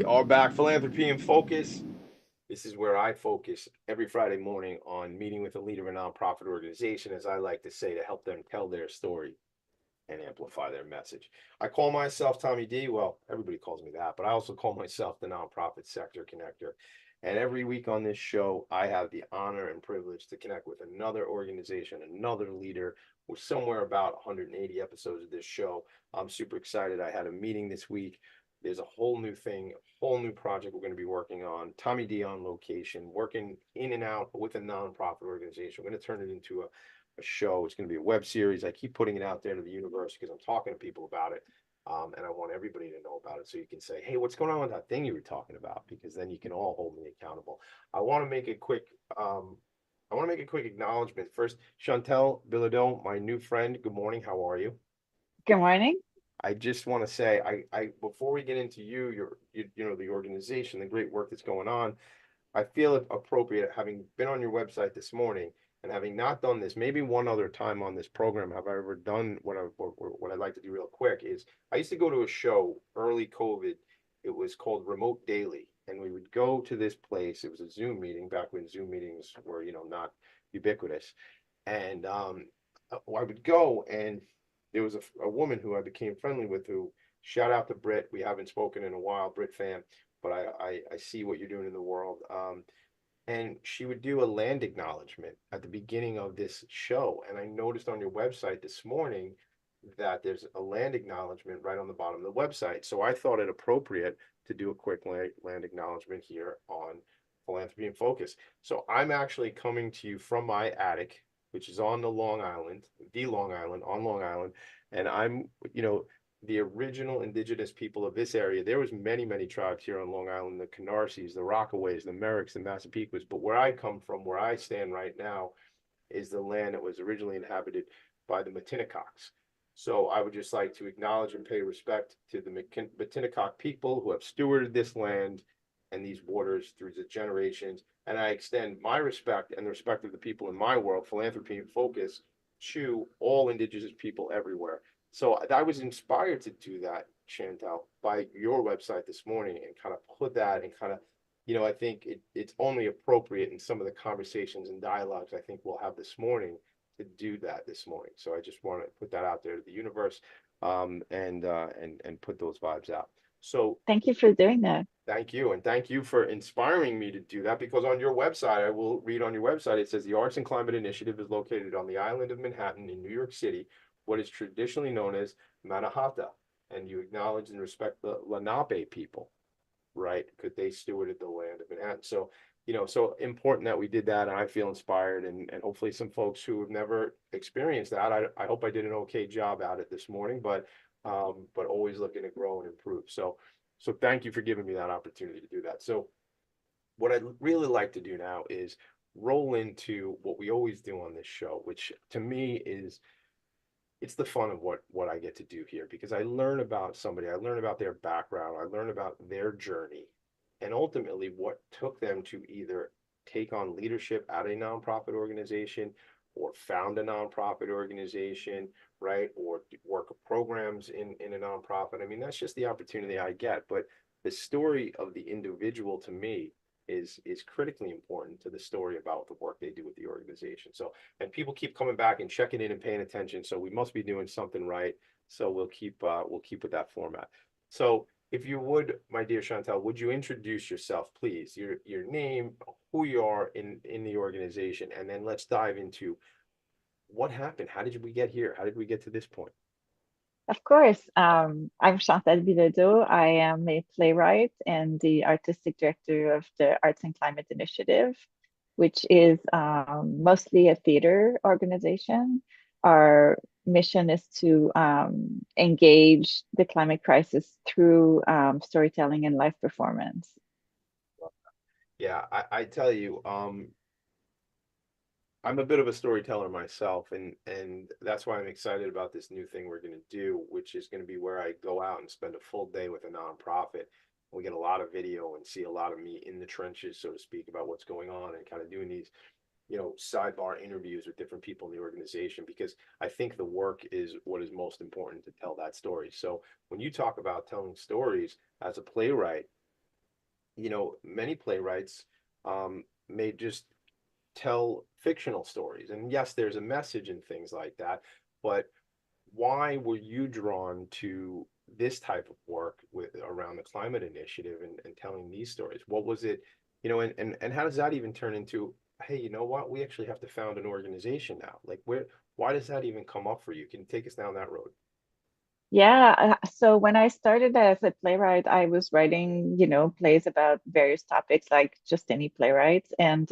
are back. Philanthropy and Focus. This is where I focus every Friday morning on meeting with a leader of a nonprofit organization, as I like to say, to help them tell their story and amplify their message. I call myself Tommy D. Well, everybody calls me that, but I also call myself the nonprofit sector connector. And every week on this show, I have the honor and privilege to connect with another organization, another leader. We're somewhere about 180 episodes of this show. I'm super excited. I had a meeting this week. There's a whole new thing, a whole new project we're going to be working on. Tommy D on location, working in and out with a nonprofit organization. We're going to turn it into a show. It's going to be a web series. I keep putting it out there to the universe because I'm talking to people about it. And I want everybody to know about it so you can say, hey, what's going on with that thing you were talking about? Because then you can all hold me accountable. I want to make a quick acknowledgement. First, Chantal Bilodeau, my new friend. Good morning. How are you? Good morning. I just want to say, I before we get into the organization, the great work that's going on, I feel it appropriate, having been on your website this morning and having not done this, maybe one other time on this program have I ever done what I'd like to do real quick is I used to go to a show early COVID. It was called Remote Daily, and we would go to this place. It was a Zoom meeting back when Zoom meetings were, not ubiquitous. And I would go, and there was a woman who I became friendly with who, shout out to Britt. We haven't spoken in a while, Britt fam, but I see what you're doing in the world. And she would do a land acknowledgement at the beginning of this show. And I noticed on your website this morning that there's a land acknowledgement right on the bottom of the website. So I thought it appropriate to do a quick land acknowledgement here on Philanthropy and Focus. So I'm actually coming to you from my attic, which is on the Long Island, on Long Island. And the original indigenous people of this area. There was many, many tribes here on Long Island, the Canarsies, the Rockaways, the Merricks, the Massapequas. But where I come from, where I stand right now, is the land that was originally inhabited by the Matinacocks. So I would just like to acknowledge and pay respect to the Matinacock people who have stewarded this land and these waters through the generations. And I extend my respect and the respect of the people in my world, Philanthropy and Focus, to all indigenous people everywhere. So I was inspired to do that, Chantal, by your website this morning and kind of put that and kind of, I think it's only appropriate in some of the conversations and dialogues I think we'll have this morning to do that this morning. So I just want to put that out there to the universe, and put those vibes out. So Thank you for doing that. thank you. And thank you for inspiring me to do that because on your website, I will read on your website, it says the Arts and Climate Initiative is located on the island of Manhattan in New York City, what is traditionally known as Manhattan. And you acknowledge and respect the Lenape people, right? Because they stewarded the land of Manhattan. So, so important that we did that. And I feel inspired and hopefully some folks who have never experienced that. I hope I did an okay job at it this morning, but always looking to grow and improve. So thank you for giving me that opportunity to do that. So what I'd really like to do now is roll into what we always do on this show, which to me is it's the fun of what I get to do here because I learn about somebody, I learn about their background, I learn about their journey, and ultimately what took them to either take on leadership at a nonprofit organization or found a nonprofit organization, right? Or work programs in a nonprofit. I mean, that's just the opportunity I get. But the story of the individual to me is critically important to the story about the work they do with the organization. So, and people keep coming back and checking in and paying attention. So we must be doing something right. So we'll keep with that format. So if you would, my dear Chantal, would you introduce yourself, please? Your name, who you are in the organization, and then let's dive into what happened. How did we get here? How did we get to this point? Of course, I'm Chantal Bilodeau. I am a playwright and the artistic director of the Arts and Climate Initiative, which is mostly a theater organization. Our mission is to engage the climate crisis through storytelling and live performance. Yeah, I tell you, I'm a bit of a storyteller myself, and that's why I'm excited about this new thing we're going to do, which is going to be where I go out and spend a full day with a nonprofit. We get a lot of video and see a lot of me in the trenches, so to speak, about what's going on and kind of doing these, sidebar interviews with different people in the organization because I think the work is what is most important to tell that story. So when you talk about telling stories as a playwright, many playwrights may just tell fictional stories. And yes, there's a message and things like that, but why were you drawn to this type of work with around the climate initiative and telling these stories? What was it, and how does that even turn into, hey, you know what? We actually have to found an organization now. Like why does that even come up for you? Can you take us down that road? Yeah, so when I started as a playwright, I was writing, plays about various topics, like just any playwright. And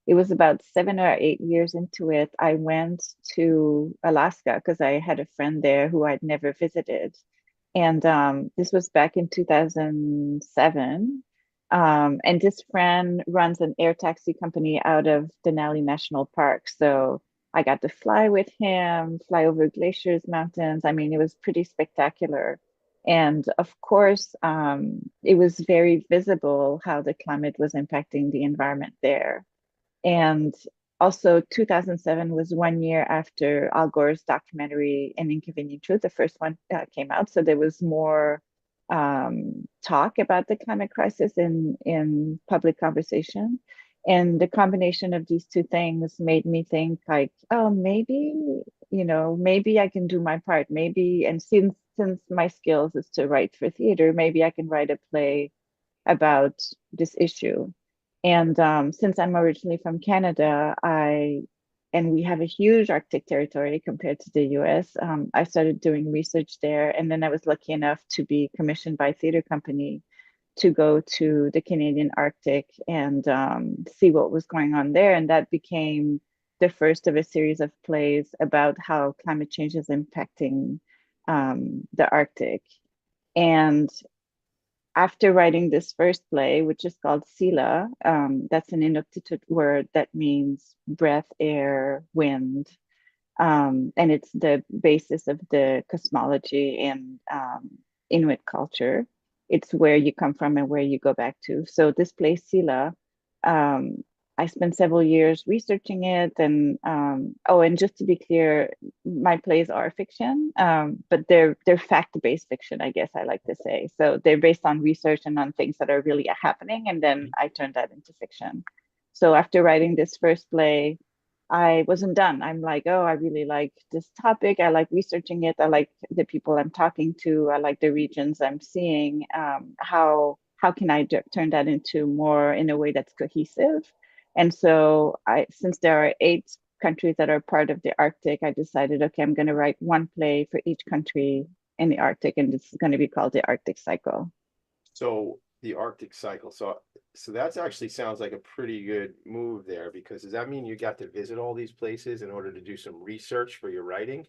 it was about 7 or 8 years into it, I went to Alaska because I had a friend there who I'd never visited. And this was back in 2007. And this friend runs an air taxi company out of Denali National Park. So I got to fly with him, fly over glaciers, mountains. I mean, it was pretty spectacular. And of course, it was very visible how the climate was impacting the environment there. And also, 2007 was 1 year after Al Gore's documentary An Inconvenient Truth, the first one came out. So there was more talk about the climate crisis in public conversation. And the combination of these two things made me think like, oh, maybe I can do my part. Maybe, and since my skills is to write for theater, maybe I can write a play about this issue. And since I'm originally from Canada, and we have a huge Arctic territory compared to the US. I started doing research there, and then I was lucky enough to be commissioned by a theater company to go to the Canadian Arctic and see what was going on there. And that became the first of a series of plays about how climate change is impacting the Arctic. And after writing this first play, which is called Sila, that's an Inuktitut word that means breath, air, wind. And it's the basis of the cosmology in Inuit culture. It's where you come from and where you go back to. So this place, Sila, um, I spent several years researching it. And and just to be clear, my plays are fiction, but they're fact-based fiction, I guess I like to say. So they're based on research and on things that are really happening, and then I turned that into fiction. So after writing this first play, I wasn't done. I'm like, oh, I really like this topic. I like researching it. I like the people I'm talking to. I like the regions I'm seeing. How can I turn that into more in a way that's cohesive? And so since there are 8 countries that are part of the Arctic, I decided, okay, I'm going to write one play for each country in the Arctic, and it's going to be called the Arctic Cycle. So the Arctic cycle. So that's actually sounds like a pretty good move there, because does that mean you got to visit all these places in order to do some research for your writing?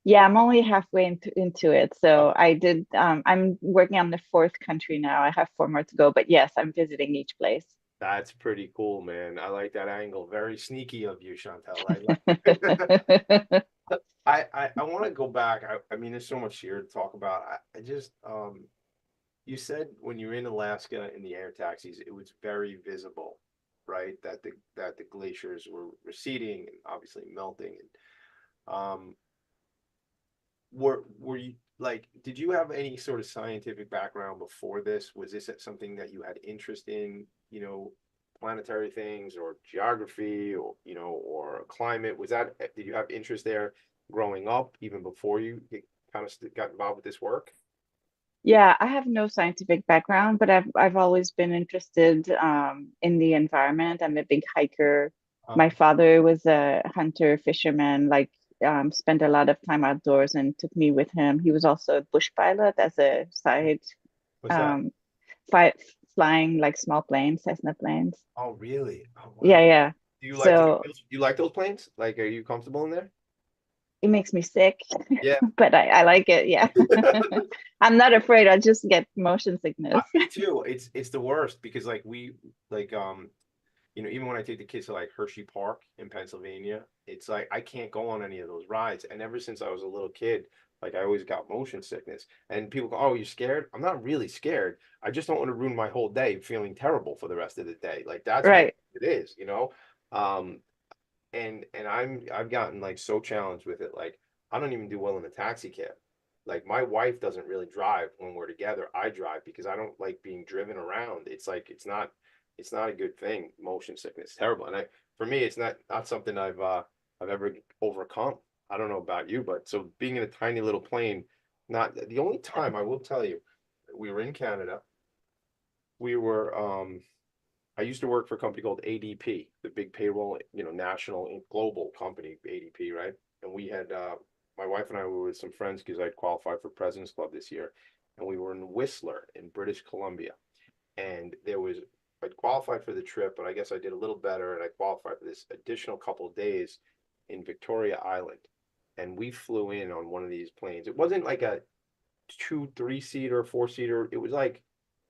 Yeah, I'm only halfway into it. So Oh, I'm working on the fourth country now. I have 4 more to go, but yes, I'm visiting each place. that's pretty cool, man. I like that angle. Very sneaky of you, Chantal. I like. I want to go back. I mean, there's so much here to talk about. I just you said when you're in Alaska in the air taxis, it was very visible, right? That the glaciers were receding and obviously melting. And were you like, did you have any sort of scientific background before this? Was this something that you had interest in, planetary things or geography, or or climate? Did you have interest there growing up even before you kind of got involved with this work? Yeah, I have no scientific background, but I've always been interested in the environment. I'm a big hiker. Uh, My father was a hunter, fisherman, like spent a lot of time outdoors and took me with him. He was also a bush pilot as a side, what's that? um, fi flying like small planes, Cessna planes. Oh, really? Oh, Yeah, wow. yeah. Do you like So you like those planes? Like, are you comfortable in there? it makes me sick, Yeah. but I like it. Yeah. I'm not afraid. I just get motion sickness. Me too. It's the worst because like like even when I take the kids to like Hershey Park in Pennsylvania, it's like I can't go on any of those rides. And ever since I was a little kid, like I always got motion sickness. And people go, "Oh, you're scared?" I'm not really scared. I just don't want to ruin my whole day feeling terrible for the rest of the day. Like that's what Right. it is. Um, and I've gotten like so challenged with it. Like I don't even do well in a taxi cab. Like my wife doesn't really drive when we're together. I drive because I don't like being driven around. It's like it's not a good thing. Motion sickness, is terrible. And for me, it's not something I've ever overcome. I don't know about you, but so being in a tiny little plane, not the only time I will tell you, we were in Canada. We were I used to work for a company called ADP, the big payroll, national and global company, ADP, right? And we had my wife and I were with some friends because I'd qualified for President's Club this year, and we were in Whistler in British Columbia, and I'd qualified for the trip, but I guess I did a little better, and I qualified for this additional couple of days in Victoria Island, and we flew in on one of these planes. It wasn't like a two, three-seater, four-seater. It was like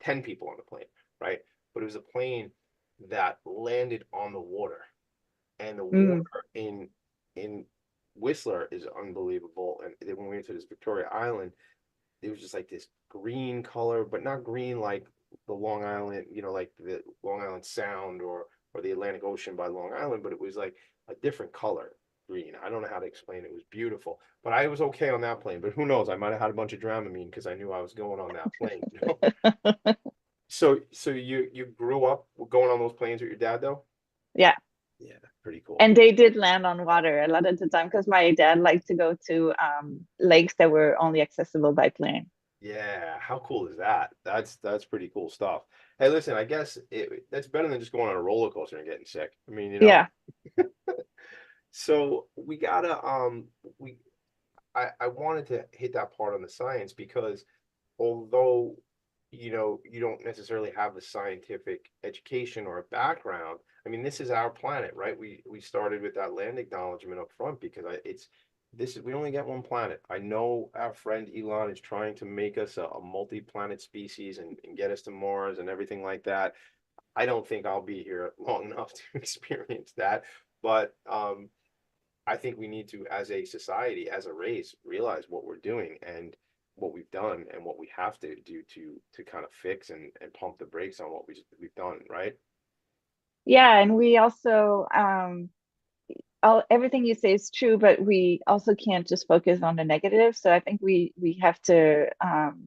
10 people on the plane, right? But it was a plane that landed on the water. And the Mm. water in Whistler is unbelievable. And then when we went to this Victoria Island, it was just like this green color, but not green like the Long Island, like the Long Island Sound or the Atlantic Ocean by Long Island, but it was like a different color green. I don't know how to explain it. It was beautiful. But I was okay on that plane. But who knows? I might have had a bunch of Dramamine because I knew I was going on that plane. So you grew up going on those planes with your dad though? Yeah. Yeah, pretty cool. And they did land on water a lot of the time because my dad liked to go to lakes that were only accessible by plane. Yeah, how cool is that? That's pretty cool stuff. Hey, listen, I guess that's better than just going on a roller coaster and getting sick. I mean, Yeah. so we gotta we I wanted to hit that part on the science because although you don't necessarily have a scientific education or a background, I mean this is our planet, right? We started with that land acknowledgement up front because it's this is we only get one planet. I know our friend Elon is trying to make us a multi-planet species and get us to Mars and everything like that. I don't think I'll be here long enough to experience that, but I think we need to, as a society, as a race, realize what we're doing and what we've done and what we have to do to kind of fix and pump the brakes on what we've done, right? Yeah. And we also, everything you say is true, but we also can't just focus on the negative. So I think we have to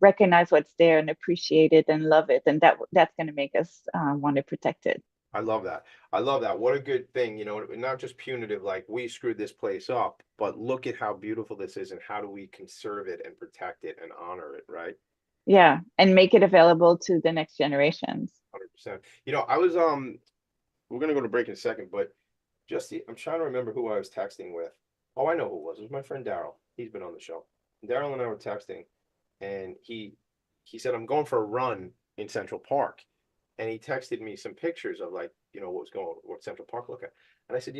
recognize what's there and appreciate it and love it, and that's going to make us want to protect it. I love that. I love that. What a good thing, not just punitive, like we screwed this place up, but look at how beautiful this is and how do we conserve it and protect it and honor it, right? Yeah, and make it available to the next generations. 100%. I was we're gonna go to break in a second, but I'm trying to remember who I was texting with. Oh, I know who it was. It was my friend Daryl. He's been on the show. Daryl and I were texting, and he said I'm going for a run in Central Park, and he texted me some pictures of like what Central Park looked like, and I said,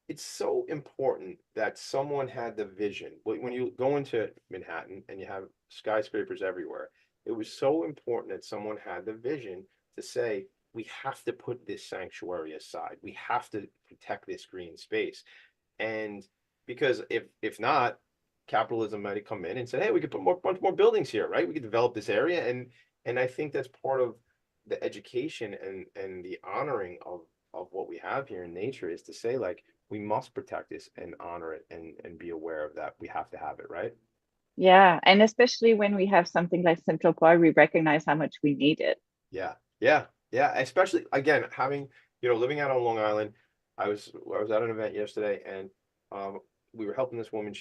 it's so important that someone had the vision. When you go into Manhattan and you have skyscrapers everywhere, it was so important that someone had the vision to say, we have to put this sanctuary aside. We have to protect this green space. And because if not, capitalism might have come in and said, hey, we could put bunch more buildings here, right? We could develop this area. And I think that's part of the education and the honoring of what we have here in nature is to say, like, we must protect this and honor it and be aware of that. We have to have it, right? Yeah, and especially when we have something like Central Park, we recognize how much we need it. Yeah, yeah, yeah. Especially again, living out on Long Island, I was at an event yesterday, and we were helping this woman.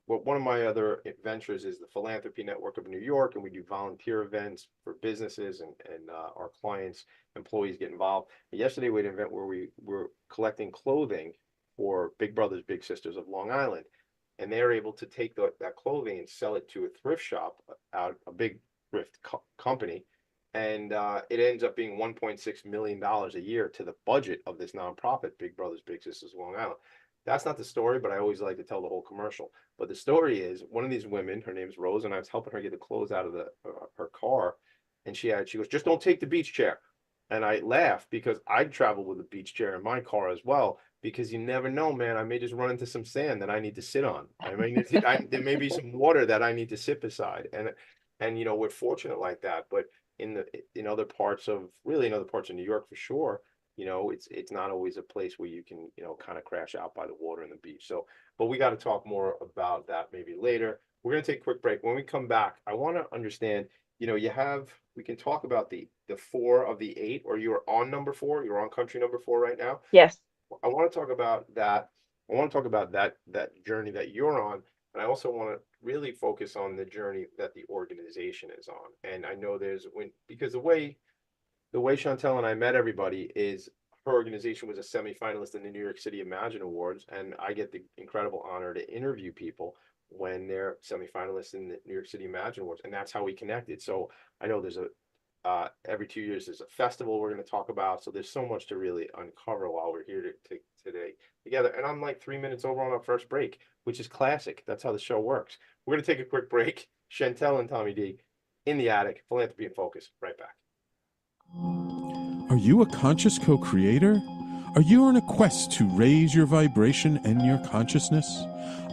One of my other ventures is the Philanthropy Network of New York, and we do volunteer events for businesses and our clients, employees get involved. And yesterday we had an event where we were collecting clothing for Big Brothers Big Sisters of Long Island, and they're able to take that clothing and sell it to a thrift shop out a big company, and it ends up being $1.6 million a year to the budget of this nonprofit, Big Brothers Big Sisters of Long Island. That's not the story, but I always like to tell the whole commercial. But the story is one of these women, her name's Rose, and I was helping her get the clothes out of her car, and she goes, just don't take the beach chair. And I laugh because I'd travel with a beach chair in my car as well, because you never know, man. I may just run into some sand that I need to sit on. There may be some water that I need to sit beside, and we're fortunate like that. But in other parts of New York for sure, it's not always a place where you can kind of crash out by the water and the beach. So, but we got to talk more about that maybe later. We're going to take a quick break. When we come back, I want to understand, we can talk about the four of the eight, or you're on number four, you're on country number four right now. Yes. I want to talk about that. I want to talk about that journey that you're on, and I also want to really focus on the journey that the organization is on. And I know because the way Chantel and I met everybody is her organization was a semifinalist in the New York City Imagine Awards, and I get the incredible honor to interview people when they're semifinalists in the New York City Imagine Awards, and that's how we connected. So I know there's every 2 years there's a festival we're going to talk about. So there's so much to really uncover while we're here today together. And I'm like 3 minutes over on our first break, which is classic. That's how the show works. We're going to take a quick break. Chantel and Tommy D in the attic, Philanthropy and Focus. Right back. Are you a conscious co-creator? Are you on a quest to raise your vibration and your consciousness?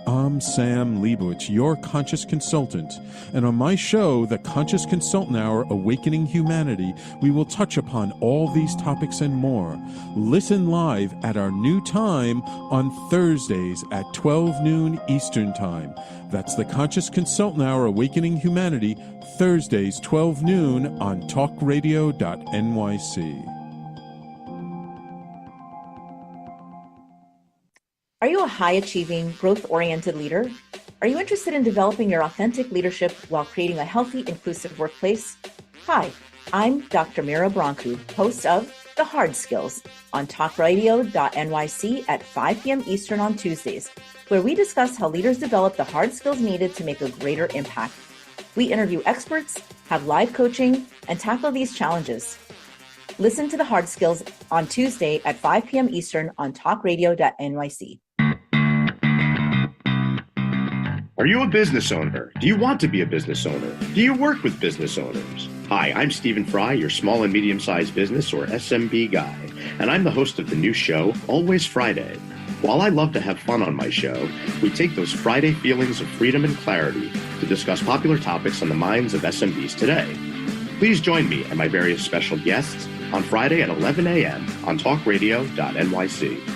I'm Sam Leibowitz, your conscious consultant, and on my show, The Conscious Consultant Hour, Awakening Humanity, we will touch upon all these topics and more. Listen live at our new time on Thursdays at 12 noon Eastern Time. That's The Conscious Consultant Hour, Awakening Humanity, Thursdays 12 noon on talkradio.nyc. Are you a high-achieving, growth-oriented leader? Are you interested in developing your authentic leadership while creating a healthy, inclusive workplace? Hi, I'm Dr. Mira Brancu, host of The Hard Skills on talkradio.nyc at 5 p.m. Eastern on Tuesdays, where we discuss how leaders develop the hard skills needed to make a greater impact. We interview experts, have live coaching, and tackle these challenges. Listen to The Hard Skills on Tuesday at 5 p.m. Eastern on talkradio.nyc. Are you a business owner? Do you want to be a business owner? Do you work with business owners? Hi, I'm Stephen Fry, your small and medium-sized business or SMB guy, and I'm the host of the new show, Always Friday. While I love to have fun on my show, we take those Friday feelings of freedom and clarity to discuss popular topics on the minds of SMBs today. Please join me and my various special guests on Friday at 11 a.m. on talkradio.nyc.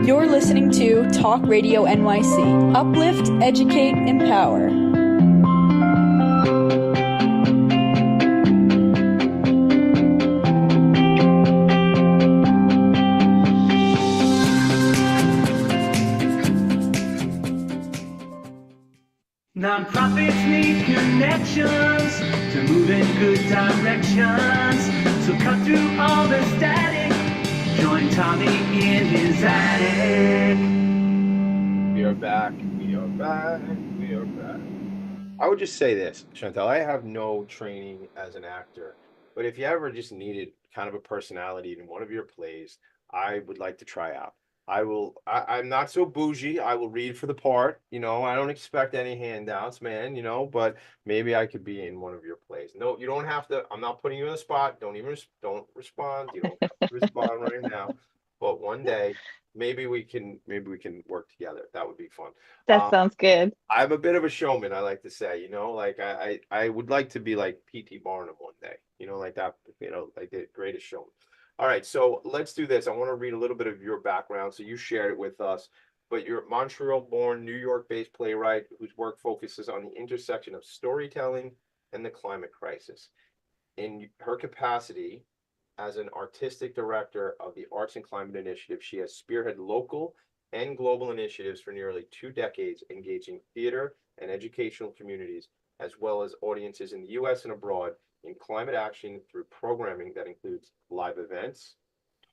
You're listening to Talk Radio NYC. Uplift, educate, empower. Nonprofits need connections to move in good directions. So cut through all the static. Join Tommy in his attic. We are back. We are back. We are back. I would just say this, Chantal, I have no training as an actor, but if you ever just needed kind of a personality in one of your plays, I would like to try out. I'm not so bougie. I will read for the part, I don't expect any handouts, man, but maybe I could be in one of your plays. No, you don't have to. I'm not putting you on the spot. Don't respond. You don't have to respond right now. But one day, maybe we can work together. That would be fun. That sounds good. I'm a bit of a showman, I like to say, like I would like to be like P.T. Barnum one day, like that, like the greatest showman. All right, so let's do this. I want to read a little bit of your background. So you shared it with us, but you're a Montreal-born, New York-based playwright whose work focuses on the intersection of storytelling and the climate crisis. In her capacity as an artistic director of the Arts and Climate Initiative, she has spearheaded local and global initiatives for nearly 2 decades, engaging theater and educational communities, as well as audiences in the U.S. and abroad, in climate action through programming that includes live events,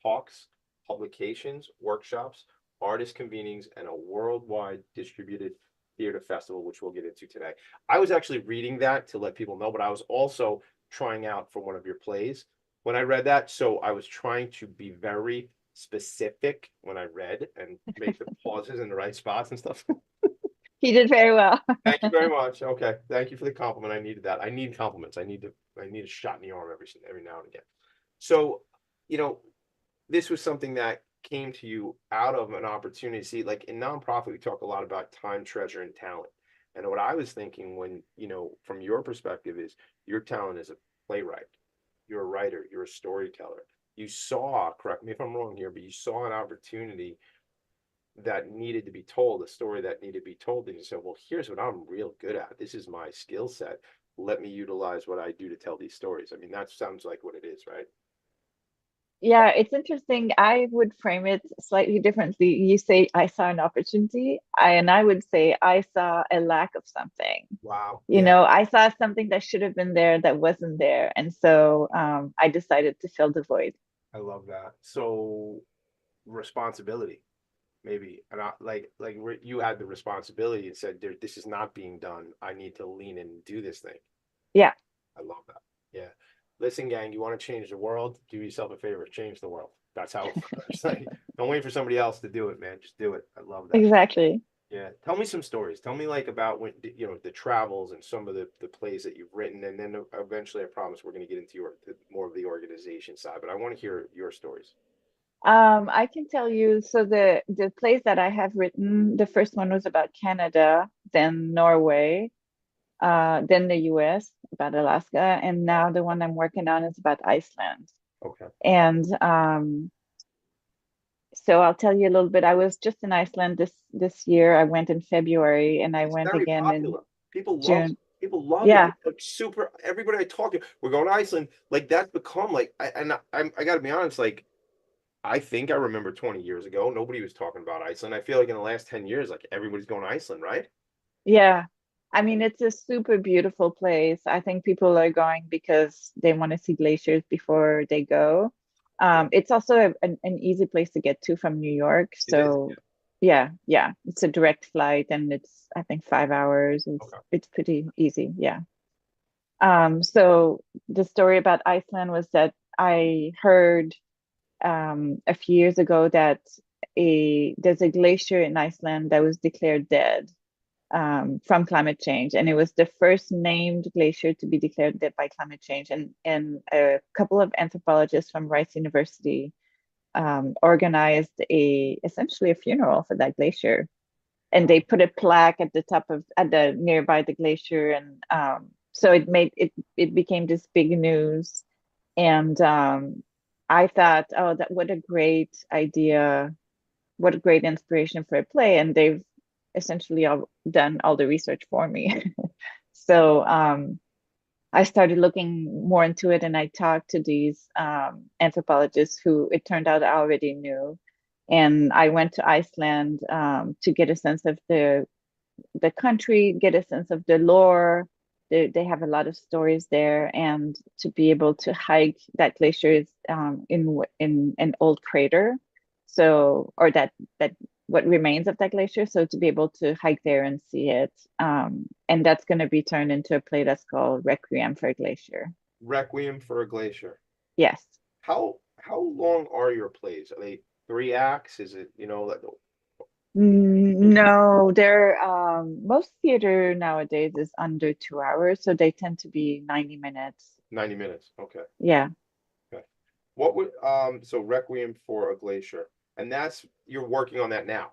talks, publications, workshops, artist convenings, and a worldwide distributed theater festival, which we'll get into today. I was actually reading that to let people know, but I was also trying out for one of your plays when I read that. So I was trying to be very specific when I read and make the pauses in the right spots and stuff. You did very well. Thank you very much. Okay, thank you for the compliment. I needed that. I need compliments. I need a shot in the arm every now and again. So, this was something that came to you out of an opportunity. See, like in nonprofit, we talk a lot about time, treasure, and talent. And what I was thinking when, from your perspective is your talent is a playwright. You're a writer. You're a storyteller. You saw, correct me if I'm wrong here, but you saw an opportunity that needed to be told, a story that needed to be told, and you said, well, here's what I'm real good at. This is my skill set. Let me utilize what I do to tell these stories. I mean, that sounds like what it is, right? Yeah, it's interesting. I would frame it slightly differently. You say I saw an opportunity, and I would say I saw a lack of something. Wow. You Yeah, know, I saw something that should have been there that wasn't there. And so I decided to fill the void. I love that. So responsibility, maybe, and you had the responsibility and said, there, this is not being done. I need to lean in and do this thing. Yeah, I love that. Yeah. Listen, gang, you want to change the world? Do yourself a favor, change the world. That's how it's like, don't wait for somebody else to do it, man. Just do it. I love that. exactly. Yeah. Tell me some stories. Tell me like about when, you know, the travels and some of the plays that you've written. And then eventually I promise we're going to get into more of the organization side, but I want to hear your stories. I can tell you, so the plays that I have written, the first one was about Canada, then Norway, then the US, about Alaska, and now the one I'm working on is about Iceland. Okay. And so I'll tell you a little bit. I was just in Iceland this year. I went in February and I It's went very again in popular. June. People love it. Yeah, It's like super. Everybody I talk to, we're going to Iceland. Like that's become like, I got to be honest. Like I think I remember 20 years ago, nobody was talking about Iceland. I feel like in the last 10 years, like everybody's going to Iceland, right? yeah. I mean, it's a super beautiful place. I think people are going because they want to see glaciers before they go. It's also an easy place to get to from New York. It is. So yeah, it's a direct flight and it's I think 5 hours. Okay. It's pretty easy. Yeah. So the story about Iceland was that I heard a few years ago that there's a glacier in Iceland that was declared dead from climate change, and it was the first named glacier to be declared dead by climate change. And a couple of anthropologists from Rice University organized essentially a funeral for that glacier, and they put a plaque at the top of at the nearby the glacier, and so it became this big news. And I thought, oh, that what a great idea, what a great inspiration for a play. And they've essentially done all the research for me. So I started looking more into it and I talked to these anthropologists who it turned out I already knew. And I went to Iceland to get a sense of the country, get a sense of the lore. They have a lot of stories there, and to be able to hike that glacier is in an old crater, so or that what remains of that glacier. So to be able to hike there and see it, and that's going to be turned into a play that's called Requiem for a Glacier. Requiem for a Glacier. Yes. How long are your plays? Are they 3 acts? Is it, you know, like No, they're most theater nowadays is under 2 hours, so they tend to be 90 minutes. 90 minutes? Okay. Yeah. Okay. What would so Requiem for a Glacier, and that's you're working on that now.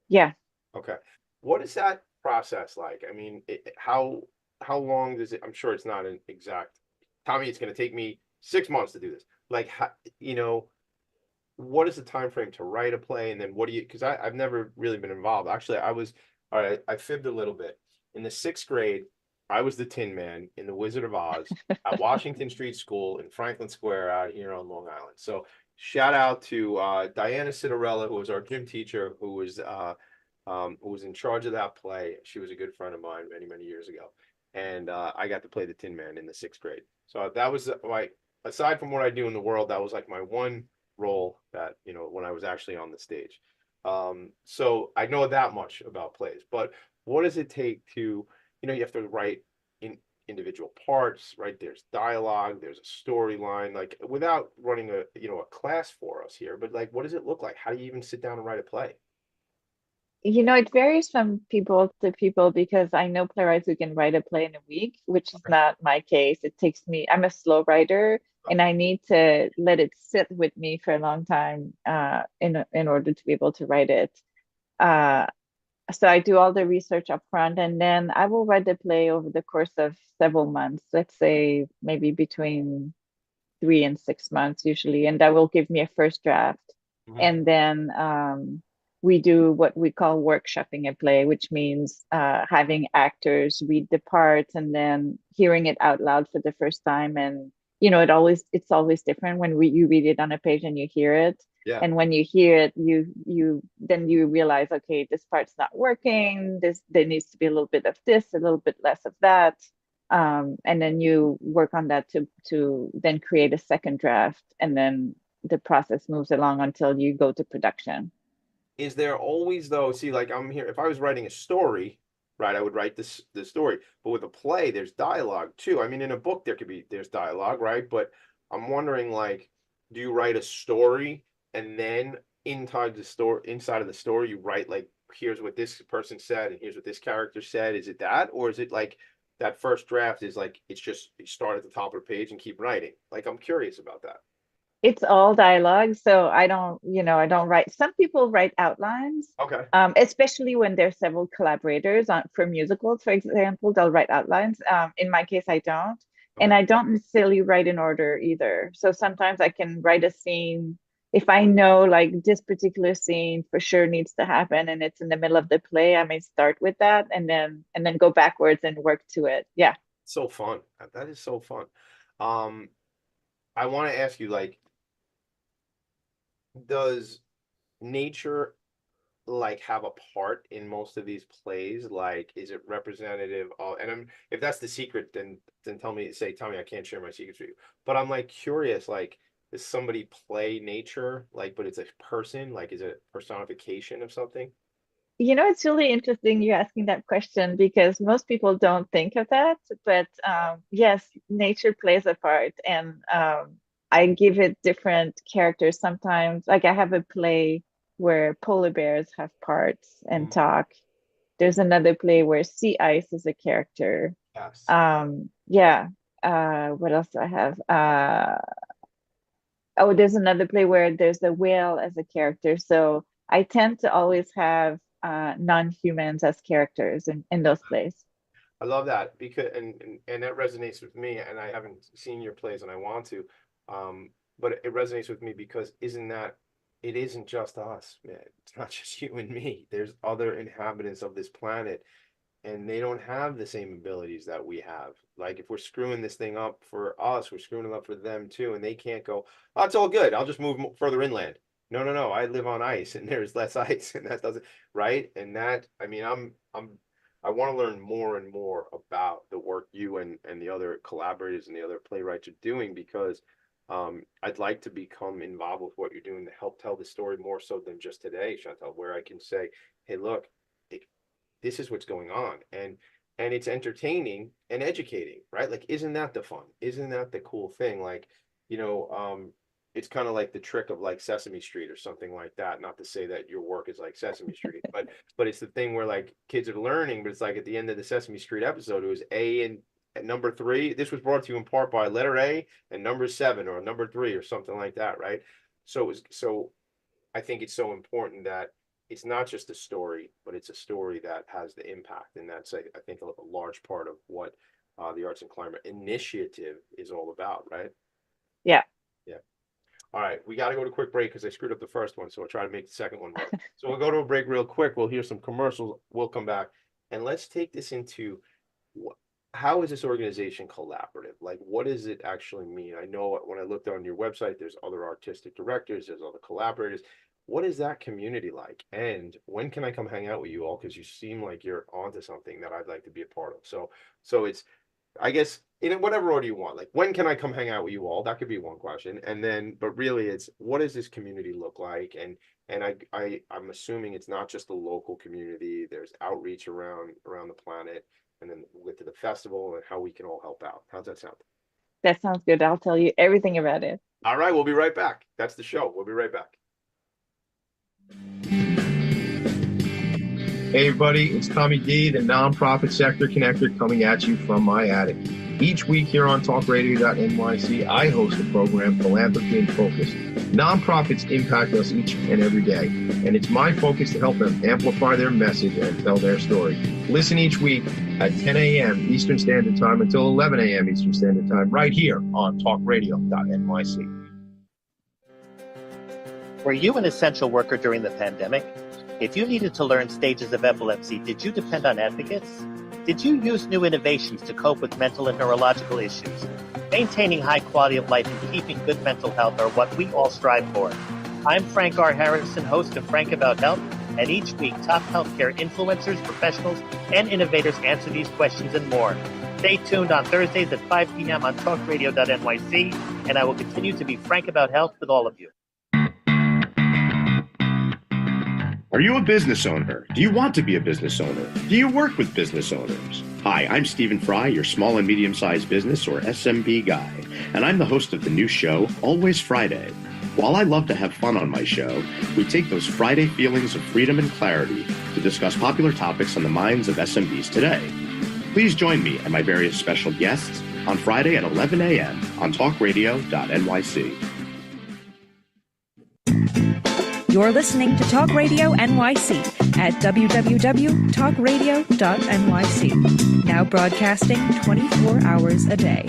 Yeah. Okay. What is that process like? I mean, how long does it? I'm sure it's not an exact. Tommy, it's going to take me 6 months to do this. Like, you know, what is the time frame to write a play, and then what do you? Because I've never really been involved. Actually, I fibbed a little bit. In the 6th grade, I was the Tin Man in The Wizard of Oz at Washington Street School in Franklin Square out here on Long Island. So shout out to Diana Citarella, who was our gym teacher, who was in charge of that play. She was a good friend of mine many years ago, and I got to play the Tin Man in the 6th grade. So that was aside from what I do in the world, that was like my one role that, you know, when I was actually on the stage. So I know that much about plays, but what does it take to, you know, you have to write in individual parts, right? There's dialogue, there's a storyline, like without running a class for us here, but like, what does it look like? How do you even sit down and write a play? You know, it varies from people to people because I know playwrights who can write a play in a week, which is not my case. It takes me, I'm a slow writer and I need to let it sit with me for a long time in order to be able to write it. So I do all the research up front and then I will write the play over the course of several months, let's say maybe between 3 and 6 months usually, and that will give me a first draft. Mhm. And then we do what we call workshopping a play, which means having actors read the parts and then hearing it out loud for the first time. And it's always different when you read it on a page and you hear it. Yeah. And when you hear it, you realize, okay, this part's not working. There needs to be a little bit of this, a little bit less of that. And then you work on that to then create a second draft, and then the process moves along until you go to production. Is there always, though, see, like I'm here, if I was writing a story, right, I would write the story, but with a play, there's dialogue too. I mean, in a book, there's dialogue, right? But I'm wondering, like, do you write a story and then inside of the story, you write, like, here's what this person said and here's what this character said? Is it that, or is it like that first draft is like, it's just, you start at the top of the page and keep writing? Like, I'm curious about that. It's all dialogue, so I don't write. Some people write outlines. Okay. Especially when there's several collaborators for musicals, for example, they'll write outlines. In my case, I don't. Okay. And I don't necessarily write in order either. So sometimes I can write a scene if I know like this particular scene for sure needs to happen and it's in the middle of the play. I may start with that and then go backwards and work to it. Yeah. So fun. That is so fun. I want to ask you, like, does nature like have a part in most of these plays? Like, is it representative of, and if that's the secret, then tell me, I can't share my secrets with you. But I'm like curious, like, does somebody play nature, like, but it's a person, like, is it a personification of something? It's really interesting you asking that question because most people don't think of that. But yes, nature plays a part, and I give it different characters sometimes. Like I have a play where polar bears have parts and talk. There's another play where sea ice is a character. Yes. Yeah. What else do I have? There's another play where there's a whale as a character. So I tend to always have non-humans as characters in those plays. I love that because and that resonates with me, and I haven't seen your plays and I want to. But it resonates with me because it isn't just us, man. It's not just you and me. There's other inhabitants of this planet, and they don't have the same abilities that we have. Like if we're screwing this thing up for us, we're screwing it up for them too, and they can't go, oh, it's all good, I'll just move further inland. No, I live on ice and there's less ice, and that doesn't, right? And that, I mean, I want to learn more and more about the work you and the other collaborators and the other playwrights are doing, because I'd like to become involved with what you're doing to help tell the story more so than just today, Chantal, where I can say, hey, look, this is what's going on. And it's entertaining and educating, right? Like, isn't that the fun? Isn't that the cool thing? Like, it's kind of like the trick of like Sesame Street or something like that. Not to say that your work is like Sesame Street, but it's the thing where like kids are learning, but it's like at the end of the Sesame Street episode, it was A and at number 3. This was brought to you in part by letter A and number 7 or number 3 or something like that, right? So I think it's so important that it's not just a story, but it's a story that has the impact, and that's I think a large part of what the Arts and Climate Initiative is all about, right? Yeah. All right, we got to go to a quick break because I screwed up the first one, so I'll try to make the second one work. So we'll go to a break real quick. We'll hear some commercials. We'll come back, and let's take this into how is this organization collaborative? Like, what does it actually mean? I know when I looked on your website, there's other artistic directors, there's other collaborators. What is that community like? And when can I come hang out with you all? Because you seem like you're onto something that I'd like to be a part of. So it's, I guess, in whatever order you want, like, when can I come hang out with you all? That could be one question. And then, but really it's, what does this community look like? And I'm assuming it's not just the local community, there's outreach around the planet, and then we'll get to the festival and how we can all help out. How's that sound? That sounds good. I'll tell you everything about it. All right, we'll be right back. That's the show. We'll be right back. Hey everybody, it's Tommy D, the nonprofit sector connector, coming at you from my attic. Each week here on talkradio.nyc, I host the program Philanthropy and Phocus. Nonprofits impact us each and every day, and it's my focus to help them amplify their message and tell their story. Listen each week at 10 a.m. Eastern Standard Time until 11 a.m. Eastern Standard Time, right here on talkradio.nyc. Were you an essential worker during the pandemic? If you needed to learn stages of epilepsy, did you depend on advocates? Did you use new innovations to cope with mental and neurological issues? Maintaining high quality of life and keeping good mental health are what we all strive for. I'm Frank R. Harrison, host of Frank About Health, and each week top healthcare influencers, professionals, and innovators answer these questions and more. Stay tuned on Thursdays at 5 p.m. on talkradio.nyc, and I will continue to be frank about health with all of you. Are you a business owner? Do you want to be a business owner? Do you work with business owners? Hi, I'm Stephen Fry, your small and medium-sized business or SMB guy, and I'm the host of the new show, Always Friday. While I love to have fun on my show, we take those Friday feelings of freedom and clarity to discuss popular topics on the minds of SMBs today. Please join me and my various special guests on Friday at 11 a.m. on talkradio.nyc. You're listening to Talk Radio NYC at www.talkradio.nyc. Now broadcasting 24 hours a day.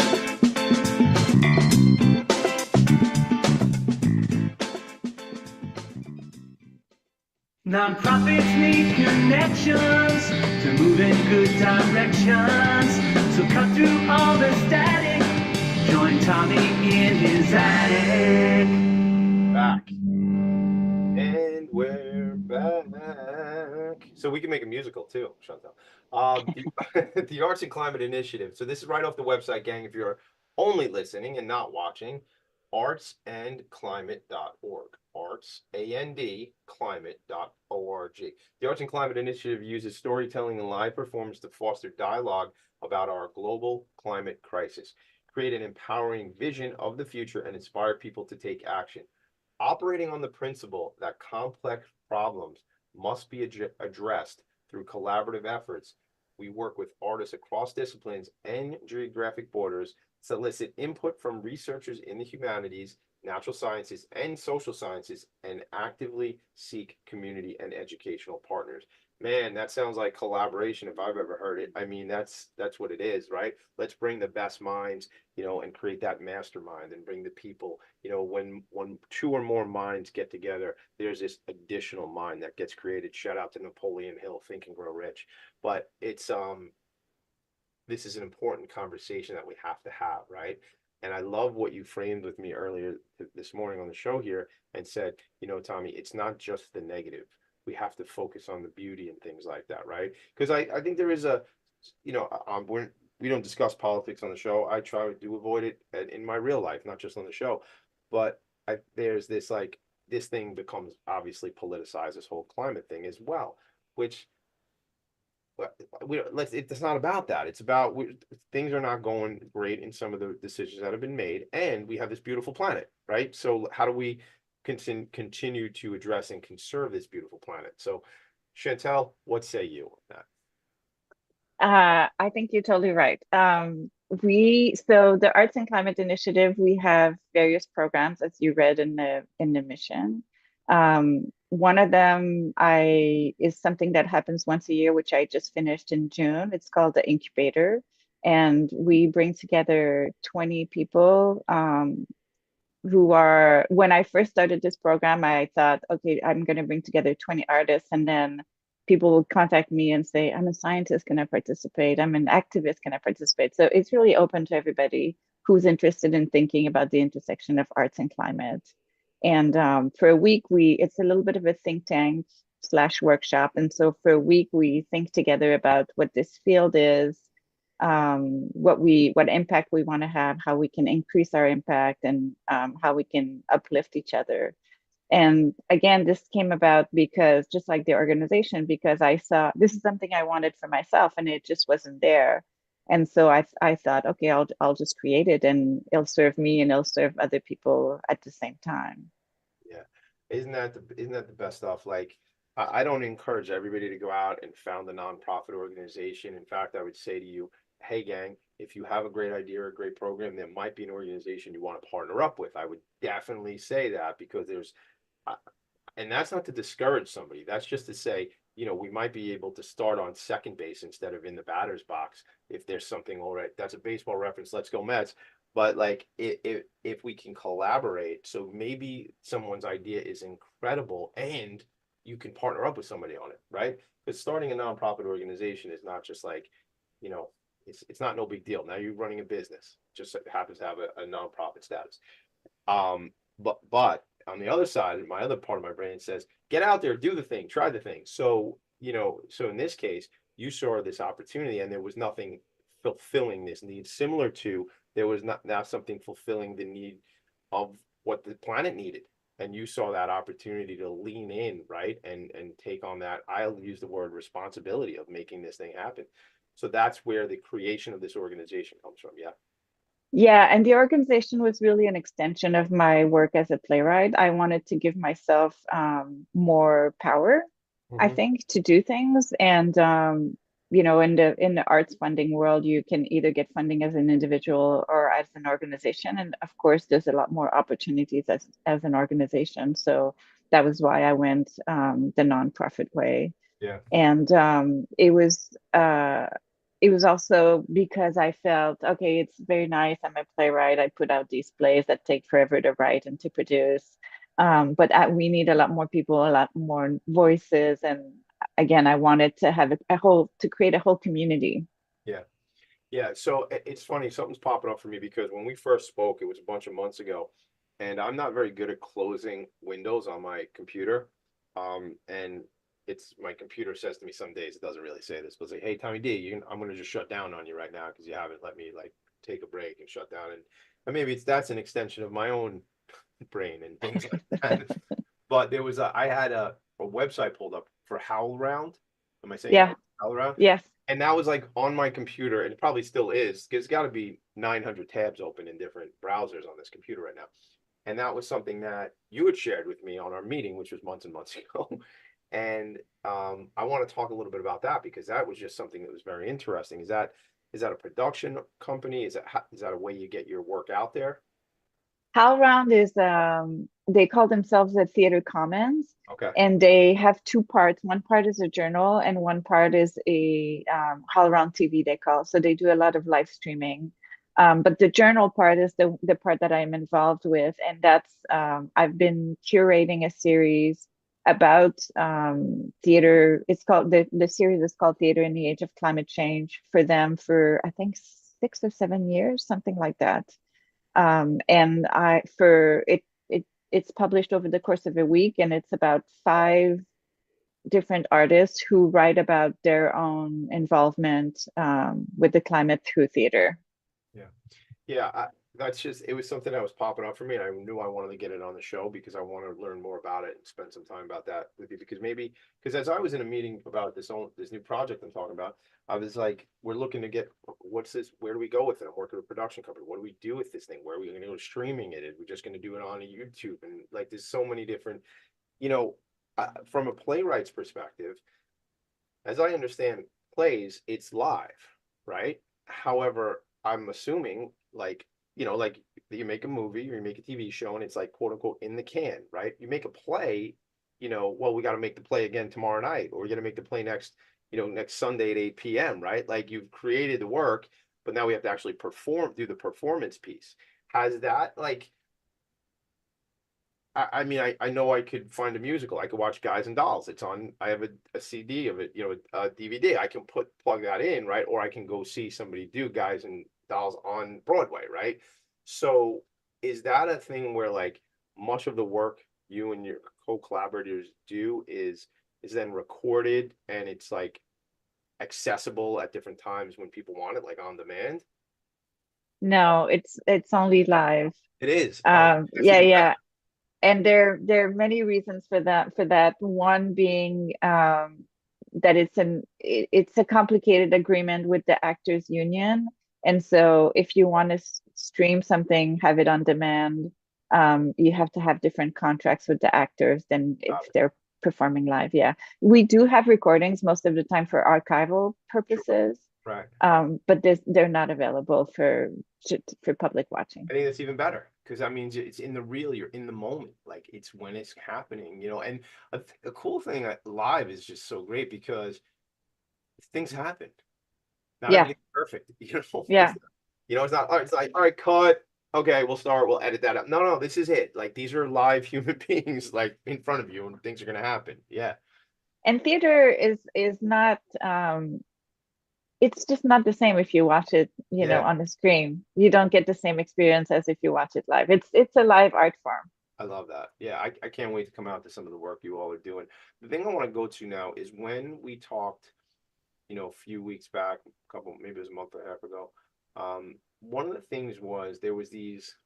Nonprofits need connections to move in good directions. So cut through all the static. Join Tommy in his attic. Back. And we're back. So we can make a musical too, Chantal. The Arts and Climate Initiative. So this is right off the website, gang, if you're only listening and not watching. artsandclimate.org. artsandclimate.org. The Arts and Climate Initiative uses storytelling and live performance to foster dialogue about our global climate crisis, create an empowering vision of the future, and inspire people to take action. Operating on the principle that complex problems must be addressed through collaborative efforts, we work with artists across disciplines and geographic borders, solicit input from researchers in the humanities, natural sciences, and social sciences, and actively seek community and educational partners. Man, that sounds like collaboration if I've ever heard it. I mean, that's what it is, right? Let's bring the best minds, and create that mastermind and bring the people. When two or more minds get together, there's this additional mind that gets created. Shout out to Napoleon Hill, Think and Grow Rich. But it's this is an important conversation that we have to have, right? And I love what you framed with me earlier this morning on the show here and said, Tommy, it's not just the negative. We have to focus on the beauty and things like that, right? Because I think there is we don't discuss politics on the show. I try to avoid it in my real life, not just on the show. But there's this this thing becomes obviously politicized, this whole climate thing as well, which it's not about that. It's about things are not going great in some of the decisions that have been made, and we have this beautiful planet, right? So how do we continue to address and conserve this beautiful planet? So, Chantal, what say you on that? I think you're totally right. So the Arts and Climate Initiative, we have various programs, as you read in the mission. One of them is something that happens once a year, which I just finished in June. It's called the Incubator, and we bring together 20 people when I first started this program, I thought, okay, I'm going to bring together 20 artists, and then people would contact me and say, I'm a scientist, can I participate? I'm an activist, can I participate? So it's really open to everybody who's interested in thinking about the intersection of arts and climate. And for a week, it's a little bit of a think tank / workshop. And so for a week, we think together about what this field is, what impact we want to have, how we can increase our impact, and how we can uplift each other. And again, this came about because, just like the organization, because I saw this is something I wanted for myself and it just wasn't there. And so I thought, okay, I'll just create it, and it'll serve me and it'll serve other people at the same time. Yeah, isn't that the best stuff? Like, I don't encourage everybody to go out and found a nonprofit organization. In fact, I would say to you, hey, gang, if you have a great idea or a great program, there might be an organization you want to partner up with. I would definitely say that, because and that's not to discourage somebody. That's just to say, we might be able to start on second base instead of in the batter's box if there's something. All right, that's a baseball reference. Let's go Mets. But like, if we can collaborate, so maybe someone's idea is incredible and you can partner up with somebody on it, right? Because starting a nonprofit organization is not just like, you know, it's not no big deal. Now you're running a business, just happens to have a nonprofit status. But on the other side, my other part of my brain says, get out there, do the thing, try the thing. So, you know, so in this case, you saw this opportunity and there was nothing fulfilling this need, similar to there was not now something fulfilling the need of what the planet needed. And you saw that opportunity to lean in, right? And take on that, I'll use the word responsibility of making this thing happen. So that's where the creation of this organization comes from. Yeah. Yeah, and the organization was really an extension of my work as a playwright. I wanted to give myself more power, I think, to do things. And you know, in the arts funding world, you can either get funding as an individual or as an organization. And of course, there's a lot more opportunities as an organization. So that was why I went the nonprofit way. Yeah. And it was also because I felt, okay, it's very nice. I'm a playwright. I put out these plays that take forever to write and to produce. But we need a lot more people, a lot more voices. And again, I wanted to have to create a whole community. Yeah. Yeah. So it's funny, something's popping up for me because when we first spoke, it was a bunch of months ago, and I'm not very good at closing windows on my computer. And my computer says to me some days, it doesn't really say this, but it's like, hey, Tommy D, I'm going to just shut down on you right now because you haven't let me like take a break and shut down. And maybe that's an extension of my own brain and things like that. But there was I had a website pulled up for HowlRound. Am I saying Yeah. HowlRound? Yes. And that was like on my computer, and it probably still is, because it's got to be 900 tabs open in different browsers on this computer right now. And that was something that you had shared with me on our meeting, which was months and months ago. And I want to talk a little bit about that because that was just something that was very interesting. Is that a production company? Is that a way you get your work out there? HowlRound is they call themselves a Theater Commons. Okay. And they have two parts. One part is a journal and one part is a HowlRound TV they call. So they do a lot of live streaming. But the journal part is the part that I'm involved with. And that's I've been curating a series about theater. It's called the series is called Theater in the Age of Climate Change for them for I think 6 or 7 years, something like that. And it's published over the course of a week, and it's about 5 different artists who write about their own involvement with the climate through theater. Yeah. It was something that was popping up for me, and I knew I wanted to get it on the show because I want to learn more about it and spend some time about that with you. Because as I was in a meeting about this new project I'm talking about, I was like, we're looking to get, what's this? Where do we go with it? I'm working with a production company. What do we do with this thing? Where are we going to go streaming it? Are we just going to do it on a YouTube? And like, there's so many different, from a playwright's perspective, as I understand plays, it's live, right? However, I'm assuming like you make a movie or you make a TV show and it's like quote unquote in the can, right? You make a play, well, we got to make the play again tomorrow night, or we're going to make the play next Sunday at 8 p.m., right? Like you've created the work, but now we have to actually do the performance piece. Has that like, I mean, I know I could find a musical. I could watch Guys and Dolls. It's on, I have a CD of it, a DVD. I can plug that in, right? Or I can go see somebody do Guys and Dolls on Broadway, right? So is that a thing where like much of the work you and your co-collaborators do is then recorded and it's like accessible at different times when people want it, like on demand? No, it's only live. It is. Yeah. And there are many reasons for that. One being that it's a complicated agreement with the actors union. And so if you want to stream something, have it on demand, you have to have different contracts with the actors than if they're performing live. Yeah. We do have recordings most of the time for archival purposes. Right. But they're not available for public watching. I think that's even better because that means it's in the real, you're in the moment, like it's when it's happening, and a cool thing live is just so great because things happen. Not everything's perfect, Yeah. It's not, it's like, all right, cut, Okay, we'll edit that up. No, this is it. Like these are live human beings like in front of you and things are gonna happen. Yeah. And theater is not it's just not the same if you watch it, Yeah. on the screen. You don't get the same experience as if you watch it live. It's a live art form. I love that. Yeah, I can't wait to come out to some of the work you all are doing. The thing I want to go to now is when we talked, a few weeks back, maybe it was a month and a half ago. One of the things was there was these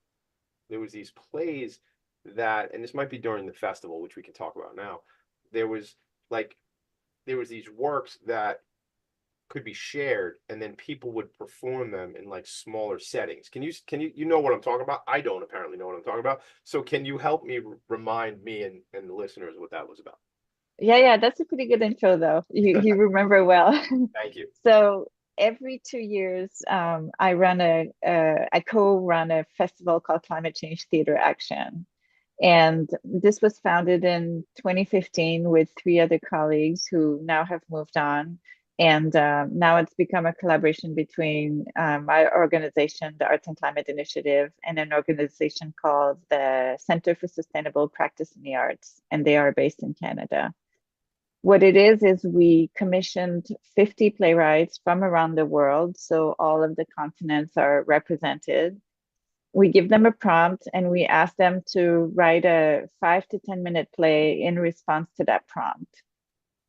plays that, and this might be during the festival, which we can talk about now. There was like there was these works that could be shared and then people would perform them in like smaller settings. Can you know what I'm talking about? I don't apparently know what I'm talking about. So can you help me remind me and the listeners what that was about? Yeah, that's a pretty good intro though. You remember well. Thank you. So every 2 years, I co-run a festival called Climate Change Theater Action. And this was founded in 2015 with three other colleagues who now have moved on. And now it's become a collaboration between my organization, the Arts and Climate Initiative, and an organization called the Center for Sustainable Practice in the Arts. And they are based in Canada. What it is we commissioned 50 playwrights from around the world. So all of the continents are represented. We give them a prompt and we ask them to write a 5 to 10 minute play in response to that prompt.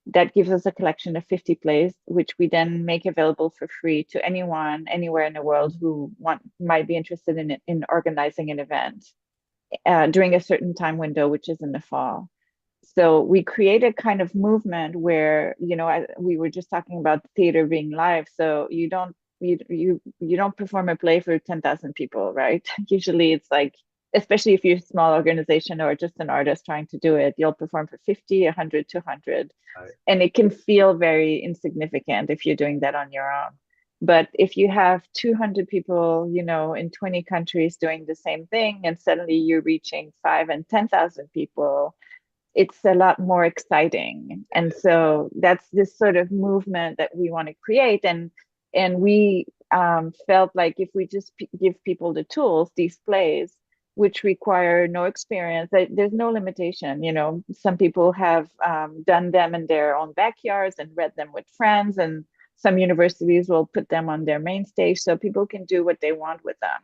That gives us a collection of 50 plays, which we then make available for free to anyone, anywhere in the world who might be interested in organizing an event during a certain time window, which is in the fall. So we create a kind of movement where, we were just talking about theater being live. So you don't perform a play for 10,000 people, right? Usually it's like, especially if you're a small organization or just an artist trying to do it, you'll perform for 50, 100, 200. Right. And it can feel very insignificant if you're doing that on your own. But if you have 200 people, in 20 countries doing the same thing, and suddenly you're reaching 5 and 10,000 people, it's a lot more exciting. And so that's this sort of movement that we want to create. And we felt like if we just give people the tools, these plays, which require no experience, there's no limitation. Some people have done them in their own backyards and read them with friends, and some universities will put them on their main stage so people can do what they want with them.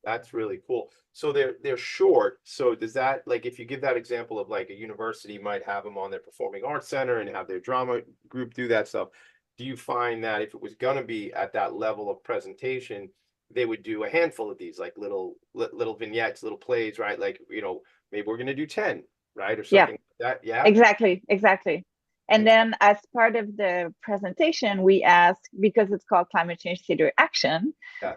That's really cool. So they're short. So does that, like, if you give that example of like a university might have them on their performing arts center and have their drama group do that stuff, do you find that if it was going to be at that level of presentation, they would do a handful of these, like little vignettes, little plays, right? Like, maybe we're going to do 10, right? Or something like that. Yeah. Exactly. And then as part of the presentation, we ask, because it's called Climate Change Theater Action, Yes.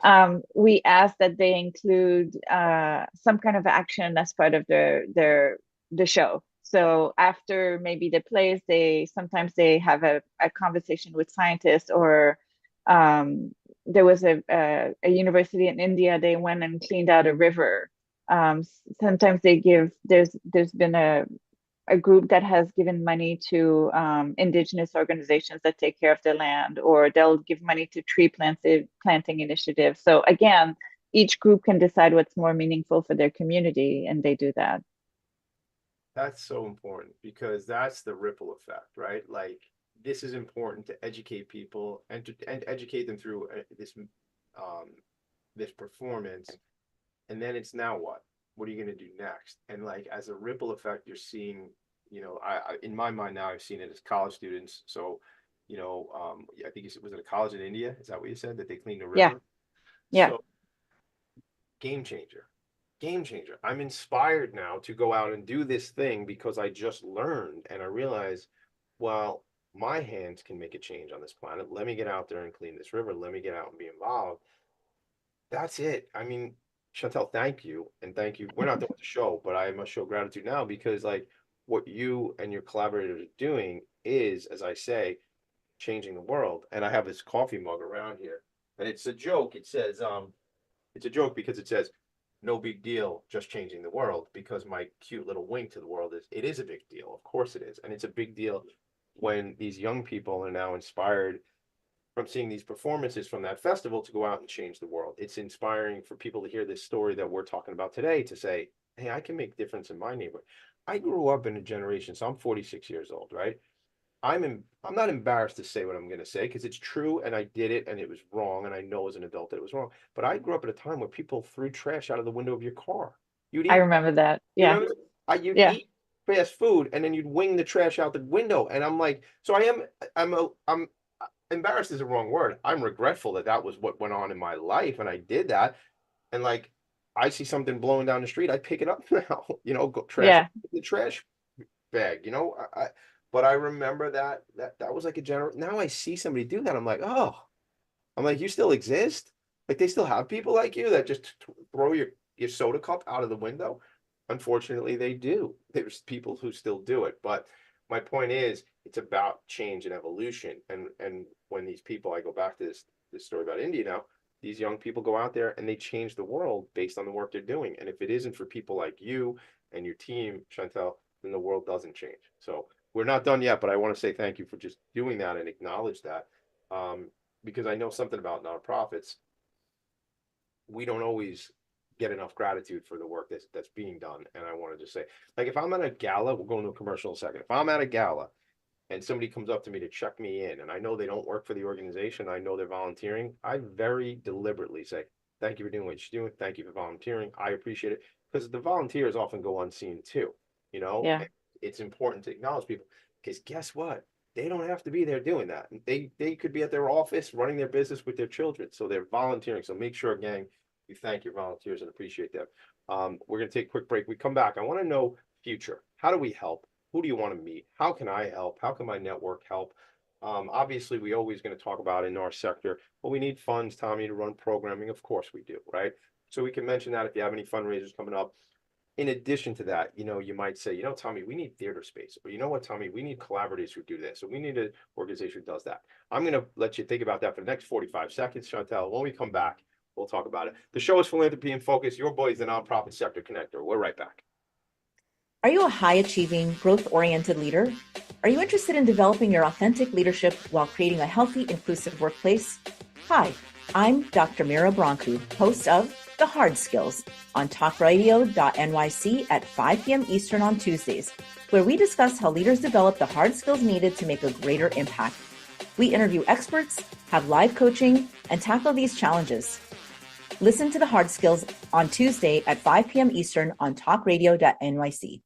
we ask that they include some kind of action as part of the show. So after maybe the plays, sometimes they have a conversation with scientists, or there was a university in India, they went and cleaned out a river. Sometimes there's been a group that has given money to indigenous organizations that take care of the land, or they'll give money to tree planting initiatives. So again, each group can decide what's more meaningful for their community, and they do that. That's so important because that's the ripple effect, right? Like this is important to educate people and educate them through this performance. And then it's now what? What are you going to do next? And like as a ripple effect, you're seeing, I in my mind now I've seen it as college students. So, I think was it a college in India? Is that what you said, that they cleaned the river? Yeah. So game changer. I'm inspired now to go out and do this thing because I just learned and I realized, well, my hands can make a change on this planet. Let me get out there and clean this river. Let me get out and be involved. That's it. I mean, Chantal, thank you. And thank you. We're not done with the show, but I must show gratitude now because like what you and your collaborators are doing is, as I say, changing the world. And I have this coffee mug around here and it's a joke. It says, it's a joke because it says, no big deal, just changing the world, because my cute little wink to the world is, it is a big deal. Of course it is. And it's a big deal when these young people are now inspired from seeing these performances from that festival to go out and change the world. It's inspiring for people to hear this story that we're talking about today, to say, hey, I can make a difference in my neighborhood. I grew up in a generation, so I'm 46 years old, right? I'm not embarrassed to say what I'm going to say because it's true and I did it and it was wrong, and I know as an adult that it was wrong. But I grew up at a time where people threw trash out of the window of your car. You'd I eat, remember that. you Yeah. remember? You'd Yeah. eat fast food and then you'd wing the trash out the window. And I'm like, so I'm embarrassed is the wrong word. I'm regretful that that was what went on in my life and I did that. And like, I see something blowing down the street, I pick it up now, go trash Yeah. the trash bag, but I remember that was like now I see somebody do that. I'm like, oh, I'm like, you still exist? Like they still have people like you that just throw your soda cup out of the window? Unfortunately, they do. There's people who still do it. But my point is, it's about change and evolution. And when these people, I go back to this story about India now, these young people go out there and they change the world based on the work they're doing. And if it isn't for people like you and your team, Chantal, then the world doesn't change. So we're not done yet, but I want to say thank you for just doing that and acknowledge that. Because I know something about nonprofits. We don't always get enough gratitude for the work that's being done. And I want to just say, like, if I'm at a gala, we'll go into a commercial in a second. If I'm at a gala and somebody comes up to me to check me in, and I know they don't work for the organization, I know they're volunteering, I very deliberately say, thank you for doing what you're doing. Thank you for volunteering. I appreciate it. Because the volunteers often go unseen too. Yeah. It's important to acknowledge people, because guess what? They don't have to be there doing that. They could be at their office running their business with their children. So they're volunteering. So make sure, gang, you thank your volunteers and appreciate them. We're going to take a quick break. We come back. I want to know future. How do we help? Who do you want to meet? How can I help? How can my network help? Obviously, we always going to talk about in our sector, well, we need funds, Tommy, to run programming. Of course we do, right? So we can mention that if you have any fundraisers coming up. In addition to that, you might say, Tommy, we need theater space. Or you know what, Tommy, we need collaborators who do this. So we need an organization who does that. I'm going to let you think about that for the next 45 seconds, Chantal. When we come back, we'll talk about it. The show is Philanthropy in Focus. Your boy is the Nonprofit Sector Connector. We're right back. Are you a high-achieving, growth-oriented leader? Are you interested in developing your authentic leadership while creating a healthy, inclusive workplace? Hi, I'm Dr. Mira Broncu, host of The Hard Skills on talkradio.nyc at 5 p.m. Eastern on Tuesdays, where we discuss how leaders develop the hard skills needed to make a greater impact. We interview experts, have live coaching, and tackle these challenges. Listen to The Hard Skills on Tuesday at 5 p.m. Eastern on talkradio.nyc.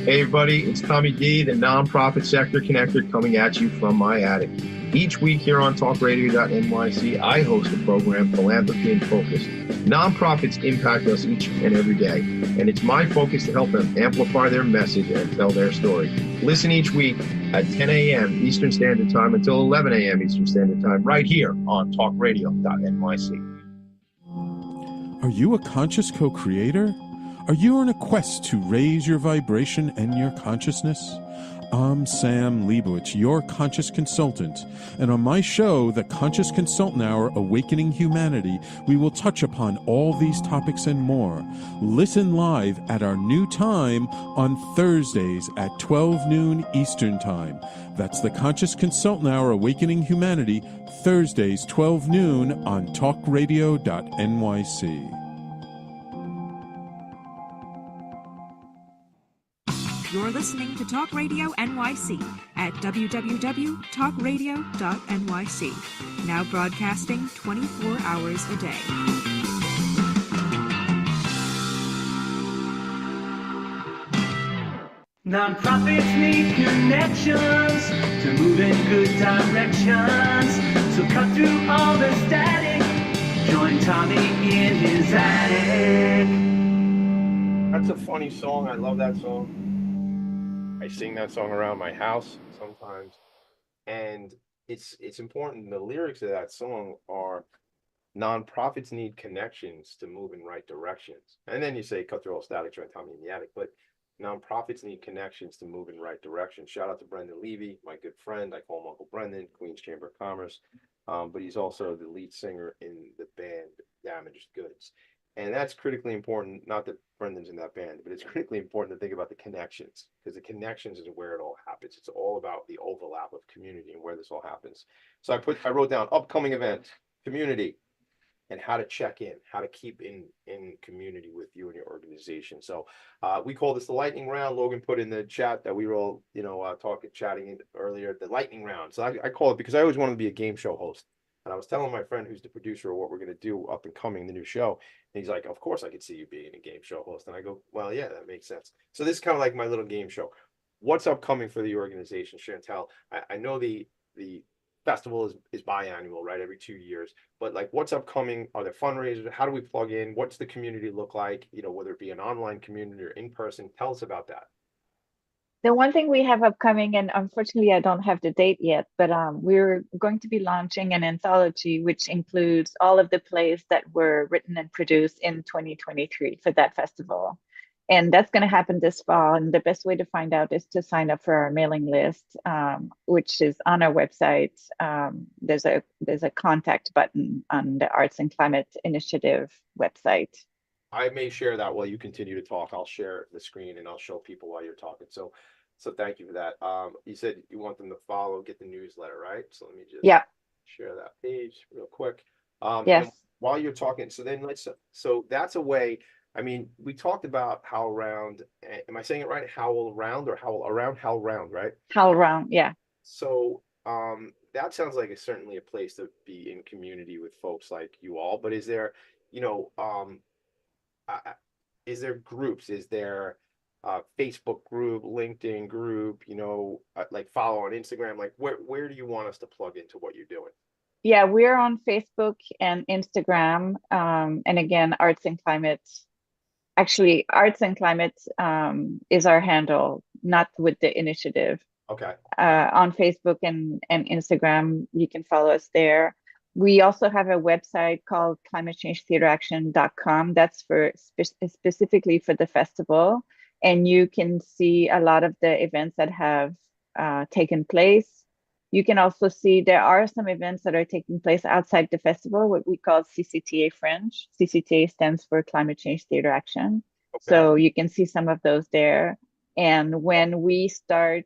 Hey everybody, it's Tommy D, the Nonprofit Sector Connector, coming at you from my attic. Each week here on talkradio.nyc, I host the program Philanthropy in Focus. Nonprofits impact us each and every day, and it's my focus to help them amplify their message and tell their story. Listen each week at 10 a.m. Eastern Standard Time until 11 a.m. Eastern Standard Time, right here on talkradio.nyc. Are you a conscious co-creator? Are you on a quest to raise your vibration and your consciousness? I'm Sam Leibowitz, your conscious consultant, and on my show, The Conscious Consultant Hour, Awakening Humanity, we will touch upon all these topics and more. Listen live at our new time on Thursdays at 12 noon Eastern Time. That's The Conscious Consultant Hour, Awakening Humanity, Thursdays 12 noon on talkradio.nyc. You're listening to Talk Radio NYC at www.talkradio.nyc. Now broadcasting 24 hours a day. Nonprofits need connections to move in good directions. So cut through all the static. Join Tommy in his attic. That's a funny song. I love that song. I sing that song around my house sometimes. And it's important. The lyrics of that song are, nonprofits need connections to move in right directions. And then you say, cut through all static, join Tommy in the attic. But nonprofits need connections to move in right direction. Shout out to Brendan Levy, my good friend. I call him Uncle Brendan, Queens Chamber of Commerce. But he's also the lead singer in the band Damaged Goods. And that's critically important. Not that Brendan's in that band, but it's critically important to think about the connections, because the connections is where it all happens. It's all about the overlap of community and where this all happens. So I wrote down upcoming events, community, and how to check in, how to keep in community with you and your organization. So we call this the lightning round. Logan put in the chat that we were all, chatting earlier, the lightning round. So I call it because I always wanted to be a game show host. And I was telling my friend who's the producer of what we're going to do up and coming, the new show. And he's like, of course I could see you being a game show host. And I go, well, yeah, that makes sense. So this is kind of like my little game show. What's upcoming for the organization, Chantal? I know the festival is biannual, right? Every 2 years. But like, what's upcoming? Are there fundraisers? How do we plug in? What's the community look like? Whether it be an online community or in person. Tell us about that. The one thing we have upcoming, and unfortunately I don't have the date yet, but we're going to be launching an anthology which includes all of the plays that were written and produced in 2023 for that festival. And that's going to happen this fall. And the best way to find out is to sign up for our mailing list, which is on our website. There's a contact button on the Arts and Climate Initiative website. I may share that while you continue to talk. I'll share the screen and I'll show people while you're talking. So thank you for that. You said you want them to get the newsletter, right? So let me just share that page real quick. Yes. While you're talking, so that's a way. I mean, we talked about HowlRound. Am I saying it right? HowlRound or HowlAround? HowlRound, right? HowlRound, yeah. So that sounds like it's certainly a place to be in community with folks like you all. But is there, is there groups? Is there Facebook group, LinkedIn group, like follow on Instagram? Like where do you want us to plug into what you're doing? Yeah, we're on Facebook and Instagram. And again, Arts and Climate. Actually, Arts and Climate is our handle, not with the initiative. Okay. On Facebook and Instagram, you can follow us there. We also have a website called climatechangetheateraction.com. That's for specifically for the festival. And you can see a lot of the events that have taken place. You can also see there are some events that are taking place outside the festival, what we call CCTA Fringe. CCTA stands for Climate Change Theater Action. Okay. So you can see some of those there. And when we start,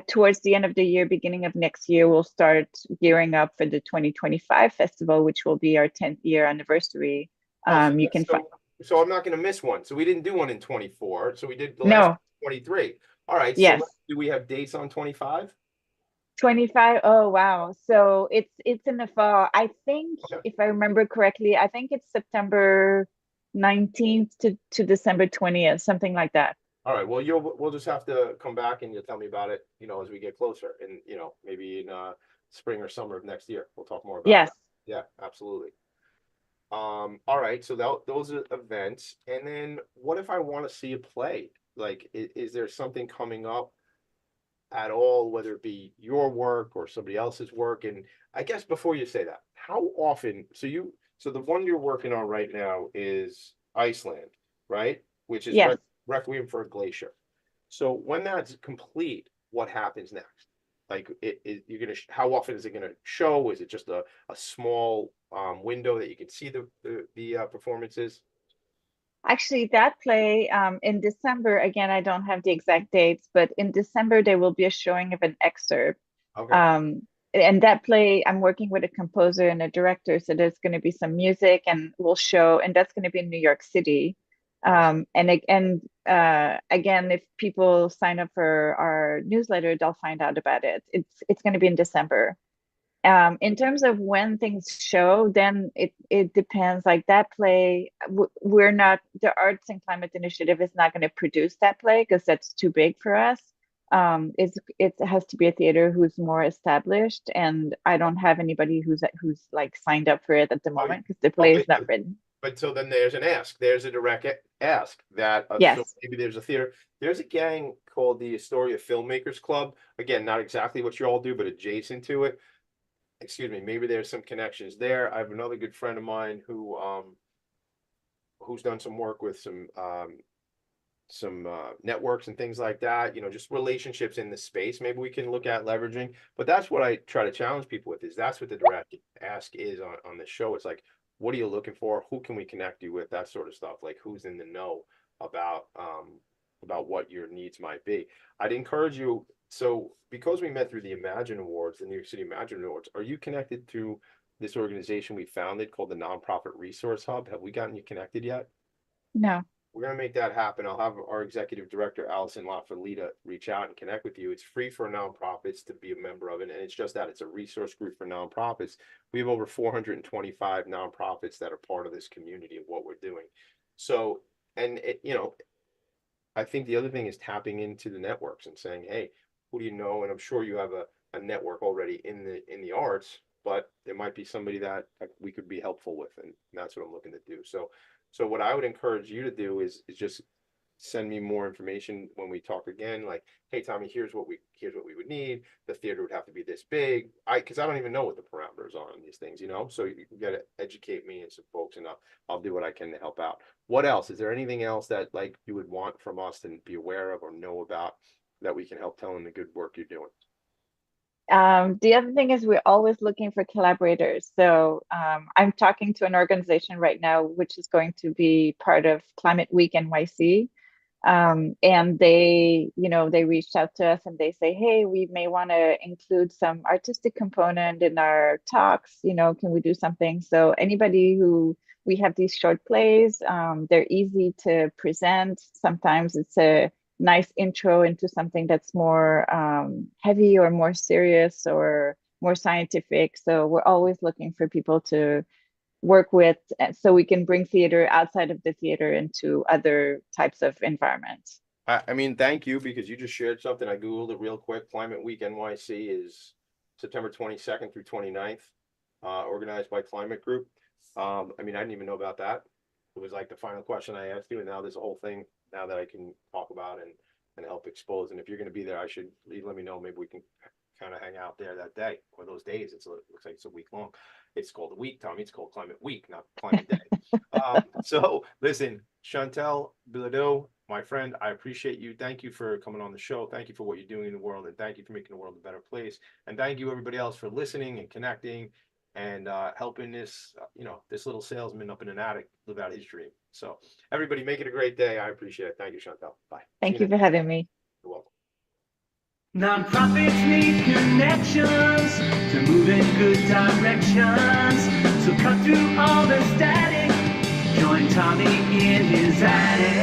towards the end of the year, beginning of next year, we'll start gearing up for the 2025 festival, which will be our 10th year anniversary. So I'm not going to miss one. So we didn't do one in 24. So we did the last 23. All right. Yes. So do we have dates on 25? 25. Oh, wow. So it's in the fall. I think, if I remember correctly, I think it's September 19th to December 20th, something like that. All right. Well, we'll just have to come back and you'll tell me about it, as we get closer, and maybe in spring or summer of next year. We'll talk more about that. Yeah, absolutely. All right. So those are events. And then what if I want to see a play? Like, is there something coming up at all, whether it be your work or somebody else's work? And I guess before you say that, how often, so the one you're working on right now is Iceland, right? Which is Requiem for a Glacier. So when that's complete, what happens next? Like, how often is it gonna show? Is it just a small window that you can see the performances? Actually, that play in December, again, I don't have the exact dates, but in December, there will be a showing of an excerpt. Okay. And that play, I'm working with a composer and a director, so there's going to be some music and we'll show, and that's going to be in New York City. And again, if people sign up for our newsletter, they'll find out about it. It's going to be in December. In terms of when things show, then it depends. Like that play, the Arts and Climate Initiative is not going to produce that play because that's too big for us. It has to be a theater who's more established, and I don't have anybody who's like signed up for it at the moment because the play is not written. But so then there's an ask. There's a direct ask that yes. So maybe there's a theater. There's a gang called the Astoria Filmmakers Club. Again, not exactly what you all do, but adjacent to it. Excuse me, maybe there's some connections there. I have another good friend of mine who's done some work with some networks and things like that, just relationships in the space. Maybe we can look at leveraging, but that's what I try to challenge people with, is that's what the direct ask is on the show. It's like, what are you looking for? Who can we connect you with? That sort of stuff. Like who's in the know about what your needs might be. I'd encourage you. So because we met through the Imagine Awards, the New York City Imagine Awards, are you connected to this organization we founded called the Nonprofit Resource Hub? Have we gotten you connected yet? No. We're going to make that happen. I'll have our executive director, Allison LaFelita, reach out and connect with you. It's free for nonprofits to be a member of it. And it's just that it's a resource group for nonprofits. We have over 425 nonprofits that are part of this community of what we're doing. So, and it, you know, I think the other thing is tapping into the networks and saying, hey, who do you know? And I'm sure you have a network already in the arts, but there might be somebody that we could be helpful with. And that's what I'm looking to do. So what I would encourage you to do is just send me more information when we talk again. Like, hey, Tommy, here's what we would need. The theater would have to be this big. Because I don't even know what the parameters are on these things, you know. So you got to educate me and some folks, and I'll do what I can to help out. What else? Is there anything else that like you would want from us to be aware of or know about that we can help telling the good work you're doing? The other thing is we're always looking for collaborators. So I'm talking to an organization right now, which is going to be part of Climate Week NYC. And they, you know, they reached out to us and they say, hey, we may want to include some artistic component in our talks, you know, can we do something? So anybody who, we have these short plays, they're easy to present. Sometimes it's a nice intro into something that's more heavy or more serious or more scientific. So we're always looking for people to work with so we can bring theater outside of the theater into other types of environments. I mean, thank you, because you just shared something. I Googled it real quick. Climate Week NYC is September 22nd through 29th, organized by Climate Group. I mean, I didn't even know about that. It was like the final question I asked you, and now there's a whole thing now that I can talk about and help expose. And if you're going to be there, let me know. Maybe we can kind of hang out there that day or those days. It looks like it's a week long. It's called a week, Tommy. It's called Climate Week, not Climate Day. So listen, Chantal Bilodeau, my friend, I appreciate you. Thank you for coming on the show. Thank you for what you're doing in the world, and thank you for making the world a better place. And thank you everybody else for listening and connecting and helping this, this little salesman up in an attic live out his dream. So everybody, make it a great day. I appreciate it. Thank you, Chantal. Bye. Thank you for having me. You're welcome. Nonprofits need connections to move in good directions. So cut through all the static. Join Tommy in his attic.